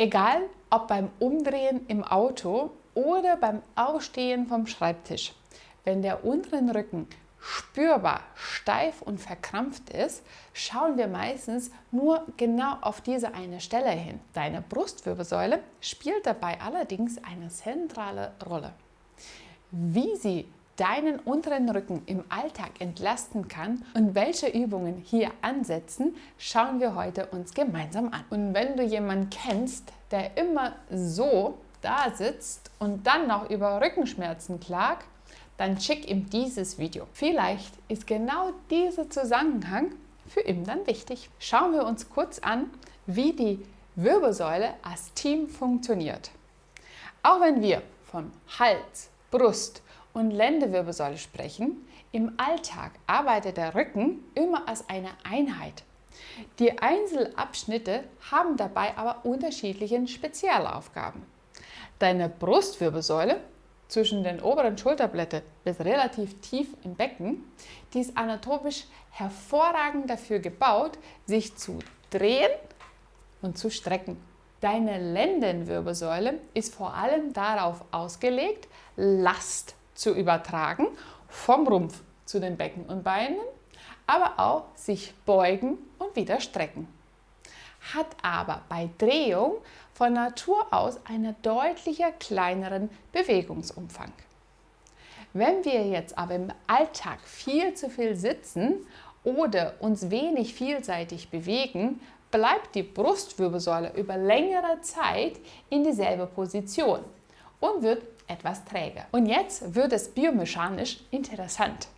Egal ob beim Umdrehen im Auto oder beim Aufstehen vom Schreibtisch, wenn der untere Rücken spürbar steif und verkrampft ist, schauen wir meistens nur genau auf diese eine Stelle hin. Deine Brustwirbelsäule spielt dabei allerdings eine zentrale Rolle. Wie sie deinen unteren Rücken im Alltag entlasten kann und welche Übungen hier ansetzen, schauen wir heute uns gemeinsam an. Und wenn du jemanden kennst, der immer so da sitzt und dann noch über Rückenschmerzen klagt, dann schick ihm dieses Video. Vielleicht ist genau dieser Zusammenhang für ihn dann wichtig. Schauen wir uns kurz an, wie die Wirbelsäule als Team funktioniert. Auch wenn wir von Hals, Brust und Lendenwirbelsäule sprechen, im Alltag arbeitet der Rücken immer als eine Einheit. Die Einzelabschnitte haben dabei aber unterschiedliche Spezialaufgaben. Deine Brustwirbelsäule zwischen den oberen Schulterblättern bis relativ tief im Becken, die ist anatomisch hervorragend dafür gebaut, sich zu drehen und zu strecken. Deine Lendenwirbelsäule ist vor allem darauf ausgelegt, Last zu übertragen, vom Rumpf zu den Becken und Beinen, aber auch sich beugen und wieder strecken. Hat aber bei Drehung von Natur aus einen deutlich kleineren Bewegungsumfang. Wenn wir jetzt aber im Alltag viel zu viel sitzen oder uns wenig vielseitig bewegen, bleibt die Brustwirbelsäule über längere Zeit in dieselbe Position und wird etwas träge. Und jetzt wird es biomechanisch interessant.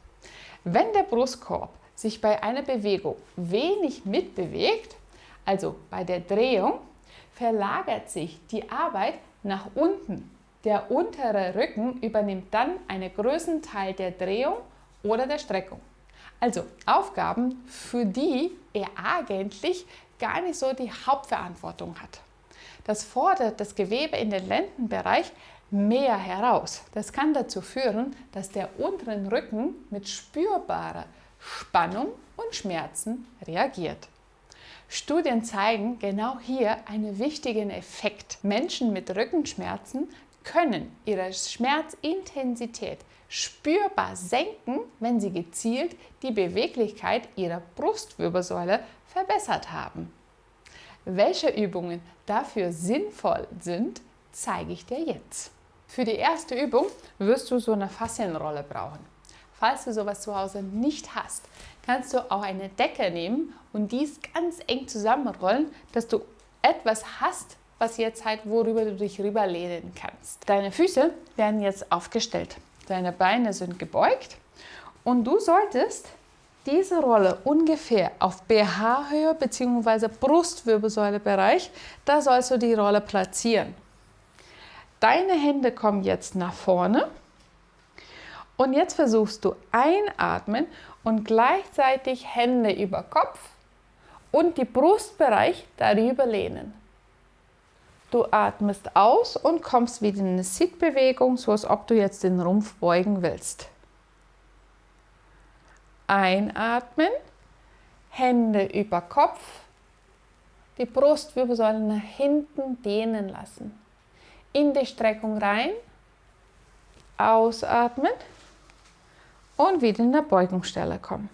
Wenn der Brustkorb sich bei einer Bewegung wenig mitbewegt, also bei der Drehung, verlagert sich die Arbeit nach unten. Der untere Rücken übernimmt dann einen größeren Teil der Drehung oder der Streckung. Also Aufgaben, für die er eigentlich gar nicht so die Hauptverantwortung hat. Das fordert das Gewebe in den Lendenbereich mehr heraus. Das kann dazu führen, dass der untere Rücken mit spürbarer Spannung und Schmerzen reagiert. Studien zeigen genau hier einen wichtigen Effekt. Menschen mit Rückenschmerzen können ihre Schmerzintensität spürbar senken, wenn sie gezielt die Beweglichkeit ihrer Brustwirbelsäule verbessert haben. Welche Übungen dafür sinnvoll sind, zeige ich dir jetzt. Für die erste Übung wirst du so eine Faszienrolle brauchen. Falls du sowas zu Hause nicht hast, kannst du auch eine Decke nehmen und dies ganz eng zusammenrollen, dass du etwas hast, was jetzt halt, worüber du dich rüberlehnen kannst. Deine Füße werden jetzt aufgestellt. Deine Beine sind gebeugt und du solltest diese Rolle ungefähr auf BH-Höhe bzw. Brustwirbelsäulebereich, da sollst du die Rolle platzieren. Deine Hände kommen jetzt nach vorne und jetzt versuchst du einatmen und gleichzeitig Hände über Kopf und die Brustbereich darüber lehnen. Du atmest aus und kommst wieder in eine Sit-Bewegung, so als ob du jetzt den Rumpf beugen willst. Einatmen, Hände über Kopf, die Brustwirbelsäule nach hinten dehnen lassen. In die Streckung rein, ausatmen und wieder in der Beugungsstelle kommen.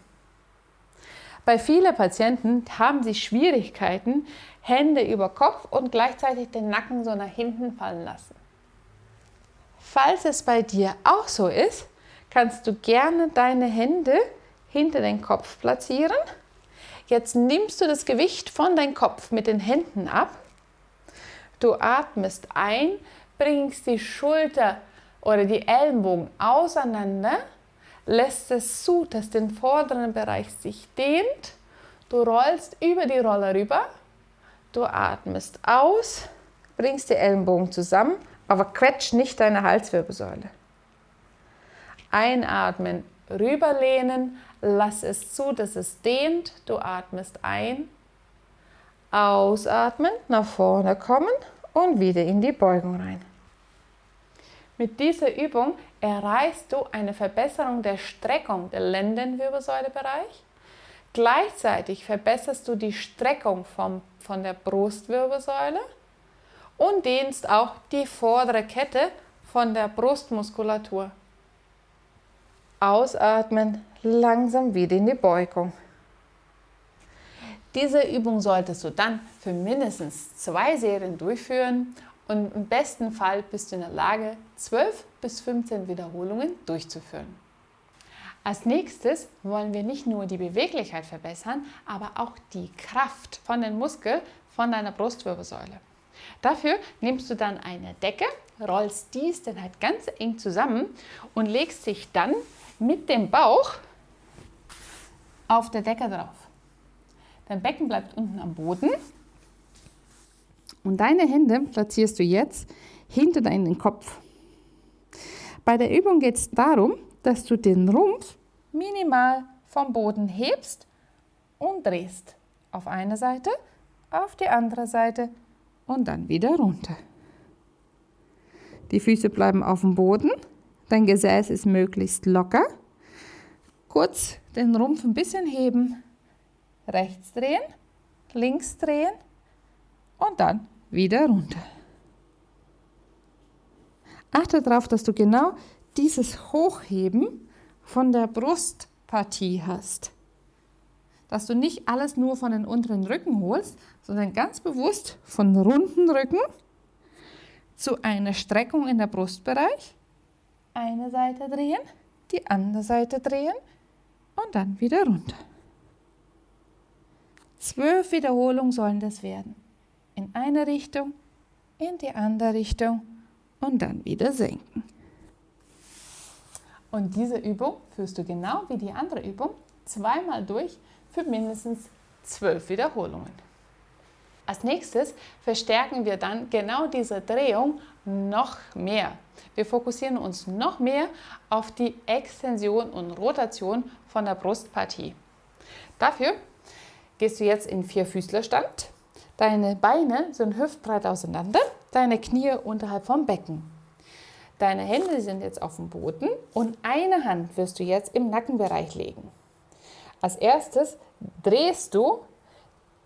Bei vielen Patienten haben sie Schwierigkeiten, Hände über Kopf und gleichzeitig den Nacken so nach hinten fallen lassen. Falls es bei dir auch so ist, kannst du gerne deine Hände hinter den Kopf platzieren. Jetzt nimmst du das Gewicht von deinem Kopf mit den Händen ab. Du atmest ein, bringst die Schulter oder die Ellenbogen auseinander, lässt es zu, dass der vordere Bereich sich dehnt. Du rollst über die Rolle rüber. Du atmest aus, bringst die Ellenbogen zusammen, aber quetscht nicht deine Halswirbelsäule. Einatmen, rüberlehnen, lass es zu, dass es dehnt. Du atmest ein, ausatmen, nach vorne kommen und wieder in die Beugung rein. Mit dieser Übung erreichst du eine Verbesserung der Streckung der Lendenwirbelsäulebereich. Gleichzeitig verbesserst du die Streckung von der Brustwirbelsäule und dehnst auch die vordere Kette von der Brustmuskulatur. Ausatmen, langsam wieder in die Beugung. Diese Übung solltest du dann für mindestens 2 Serien durchführen und im besten Fall bist du in der Lage, 12 bis 15 Wiederholungen durchzuführen. Als nächstes wollen wir nicht nur die Beweglichkeit verbessern, aber auch die Kraft von den Muskeln von deiner Brustwirbelsäule. Dafür nimmst du dann eine Decke, rollst dies dann halt ganz eng zusammen und legst dich dann mit dem Bauch auf der Decke drauf. Dein Becken bleibt unten am Boden und deine Hände platzierst du jetzt hinter deinen Kopf. Bei der Übung geht es darum, dass du den Rumpf minimal vom Boden hebst und drehst. Auf eine Seite, auf die andere Seite und dann wieder runter. Die Füße bleiben auf dem Boden, dein Gesäß ist möglichst locker. Kurz den Rumpf ein bisschen heben, rechts drehen, links drehen und dann wieder runter. Achte darauf, dass du genau dieses Hochheben von der Brustpartie hast. Dass du nicht alles nur von den unteren Rücken holst, sondern ganz bewusst von runden Rücken zu einer Streckung in der Brustbereich. Eine Seite drehen, die andere Seite drehen und dann wieder runter. 12 Wiederholungen sollen das werden. In eine Richtung, in die andere Richtung und dann wieder senken. Und diese Übung führst du genau wie die andere Übung 2-mal durch für mindestens 12 Wiederholungen. Als nächstes verstärken wir dann genau diese Drehung noch mehr. Wir fokussieren uns noch mehr auf die Extension und Rotation von der Brustpartie. Dafür gehst du jetzt in Vierfüßlerstand. Deine Beine sind hüftbreit auseinander, deine Knie unterhalb vom Becken. Deine Hände sind jetzt auf dem Boden und eine Hand wirst du jetzt im Nackenbereich legen. Als erstes drehst du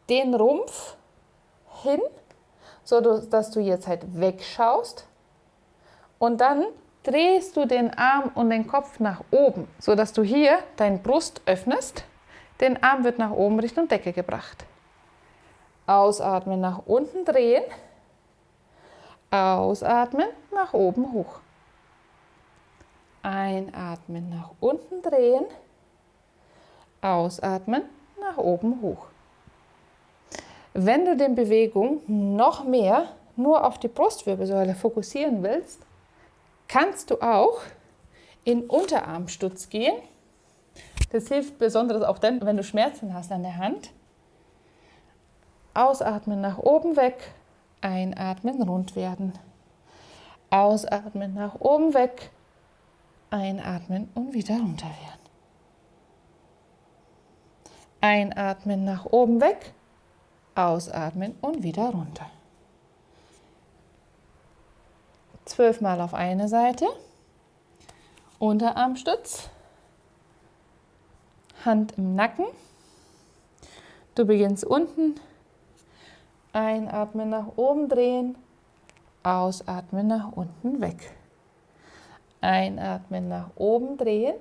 den Rumpf hin, sodass du jetzt halt wegschaust und dann drehst du den Arm und den Kopf nach oben, sodass du hier deine Brust öffnest. Den Arm wird nach oben Richtung Decke gebracht. Ausatmen, nach unten drehen. Ausatmen, nach oben hoch. Einatmen, nach unten drehen. Ausatmen, nach oben hoch. Wenn du die Bewegung noch mehr nur auf die Brustwirbelsäule fokussieren willst, kannst du auch in Unterarmstütz gehen. Das hilft besonders auch dann, wenn du Schmerzen hast an der Hand. Ausatmen, nach oben weg. Einatmen, rund werden. Ausatmen, nach oben weg. Einatmen und wieder runter werden. Einatmen, nach oben weg. Ausatmen und wieder runter. 12-mal auf eine Seite. Unterarmstütz. Hand im Nacken. Du beginnst unten. Einatmen, nach oben drehen. Ausatmen, nach unten weg. Einatmen, nach oben drehen.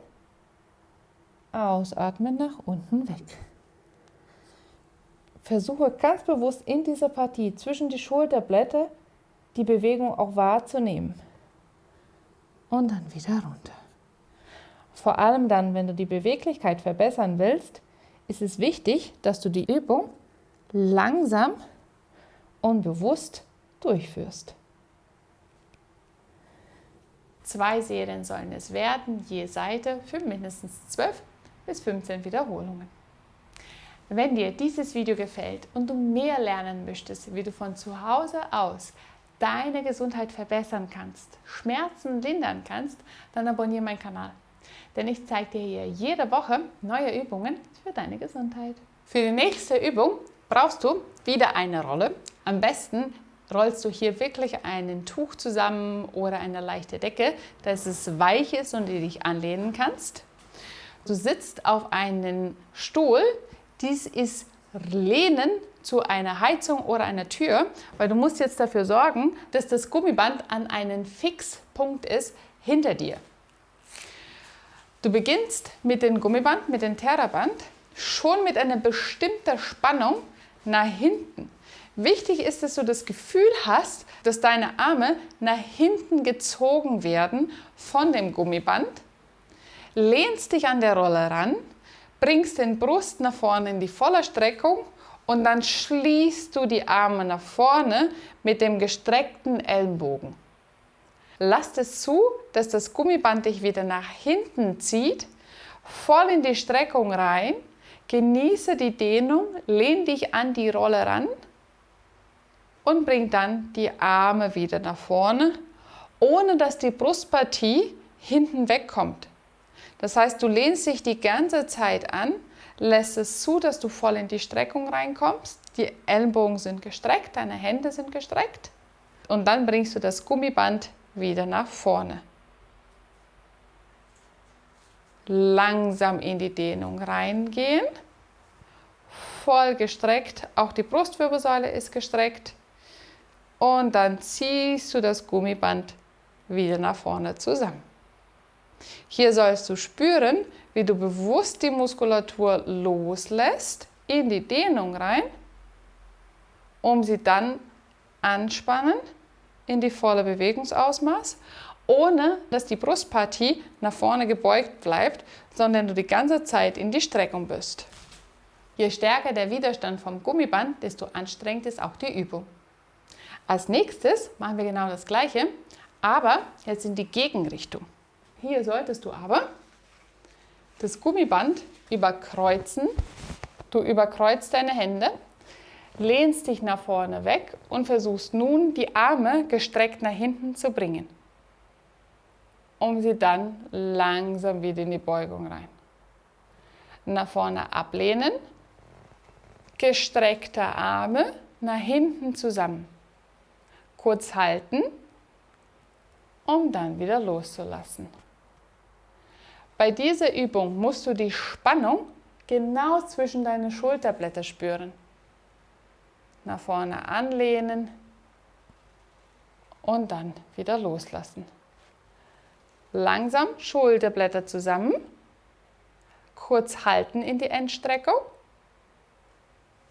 Ausatmen, nach unten weg. Versuche ganz bewusst in dieser Partie zwischen die Schulterblätter die Bewegung auch wahrzunehmen. Und dann wieder runter. Vor allem dann, wenn du die Beweglichkeit verbessern willst, ist es wichtig, dass du die Übung langsam und bewusst durchführst. 2 Serien sollen es werden, je Seite für mindestens 12 bis 15 Wiederholungen. Wenn dir dieses Video gefällt und du mehr lernen möchtest, wie du von zu Hause aus deine Gesundheit verbessern kannst, Schmerzen lindern kannst, dann abonniere meinen Kanal. Denn ich zeige dir hier jede Woche neue Übungen für deine Gesundheit. Für die nächste Übung brauchst du wieder eine Rolle. Am besten rollst du hier wirklich ein Tuch zusammen oder eine leichte Decke, dass es weich ist und du dich anlehnen kannst. Du sitzt auf einem Stuhl. Dies ist Lehnen zu einer Heizung oder einer Tür, weil du musst jetzt dafür sorgen, dass das Gummiband an einen Fixpunkt ist hinter dir. Du beginnst mit dem Gummiband, mit dem Theraband, schon mit einer bestimmten Spannung nach hinten. Wichtig ist, dass du das Gefühl hast, dass deine Arme nach hinten gezogen werden von dem Gummiband, lehnst dich an der Rolle ran, bringst den Brust nach vorne in die volle Streckung und dann schließt du die Arme nach vorne mit dem gestreckten Ellenbogen. Lass es zu, dass das Gummiband dich wieder nach hinten zieht, voll in die Streckung rein, genieße die Dehnung, lehn dich an die Rolle ran und bring dann die Arme wieder nach vorne, ohne dass die Brustpartie hinten wegkommt. Das heißt, du lehnst dich die ganze Zeit an, lässt es zu, dass du voll in die Streckung reinkommst, die Ellenbogen sind gestreckt, deine Hände sind gestreckt und dann bringst du das Gummiband wieder nach vorne. Langsam in die Dehnung reingehen, voll gestreckt, auch die Brustwirbelsäule ist gestreckt und dann ziehst du das Gummiband wieder nach vorne zusammen. Hier sollst du spüren, wie du bewusst die Muskulatur loslässt, in die Dehnung rein, um sie dann anspannen in die volle Bewegungsausmaß, ohne dass die Brustpartie nach vorne gebeugt bleibt, sondern du die ganze Zeit in die Streckung bist. Je stärker der Widerstand vom Gummiband, desto anstrengend ist auch die Übung. Als nächstes machen wir genau das Gleiche, aber jetzt in die Gegenrichtung. Hier solltest du aber das Gummiband überkreuzen. Du überkreuzt deine Hände, lehnst dich nach vorne weg und versuchst nun, die Arme gestreckt nach hinten zu bringen, um sie dann langsam wieder in die Beugung rein. Nach vorne ablehnen, gestreckte Arme nach hinten zusammen. Kurz halten, um dann wieder loszulassen. Bei dieser Übung musst du die Spannung genau zwischen deine Schulterblätter spüren. Nach vorne anlehnen und dann wieder loslassen. Langsam Schulterblätter zusammen, kurz halten in die Endstreckung,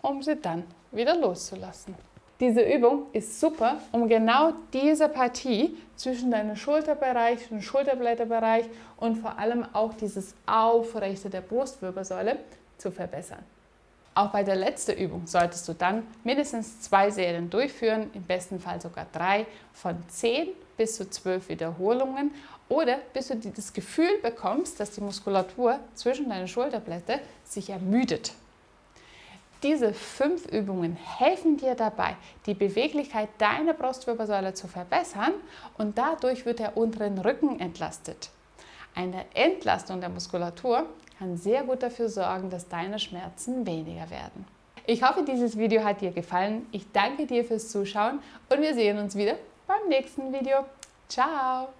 um sie dann wieder loszulassen. Diese Übung ist super, um genau diese Partie zwischen deinem Schulterbereich und Schulterblätterbereich und vor allem auch dieses Aufrechte der Brustwirbelsäule zu verbessern. Auch bei der letzten Übung solltest du dann mindestens 2 Serien durchführen, im besten Fall sogar 3, von 10 bis zu 12 Wiederholungen oder bis du das Gefühl bekommst, dass die Muskulatur zwischen deinen Schulterblättern sich ermüdet. Diese 5 Übungen helfen dir dabei, die Beweglichkeit deiner Brustwirbelsäule zu verbessern und dadurch wird der untere Rücken entlastet. Eine Entlastung der Muskulatur kann sehr gut dafür sorgen, dass deine Schmerzen weniger werden. Ich hoffe, dieses Video hat dir gefallen. Ich danke dir fürs Zuschauen und wir sehen uns wieder beim nächsten Video. Ciao!